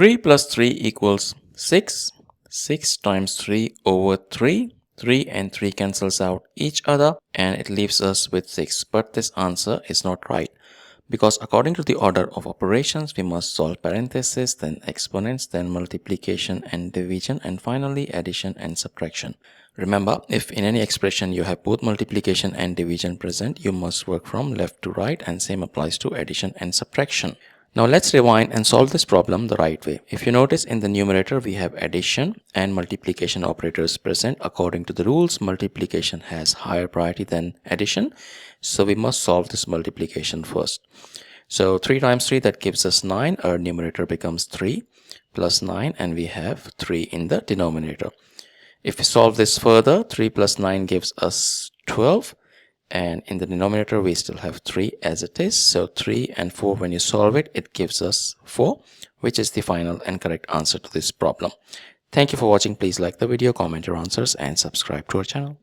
3 plus 3 equals 6. 6 times 3 over 3. 3 and 3 cancels out each other and it leaves us with 6. But this answer is not right, because according to the order of operations, we must solve parentheses, then exponents, then multiplication and division, and finally addition and subtraction. Remember, if in any expression you have both multiplication and division present, you must work from left to right, and same applies to addition and subtraction. Now let's rewind and solve this problem the right way. If you notice, in the numerator we have addition and multiplication operators present. According to the rules, multiplication has higher priority than addition, so we must solve this multiplication first. So 3 times 3, that gives us 9. Our numerator becomes 3 plus 9 and we have 3 in the denominator. If we solve this further, 3 plus 9 gives us 12. And in the denominator, we still have 3 as it is. So 3 and 4, when you solve it, it gives us 4, which is the final and correct answer to this problem. Thank you for watching. Please like the video, comment your answers, and subscribe to our channel.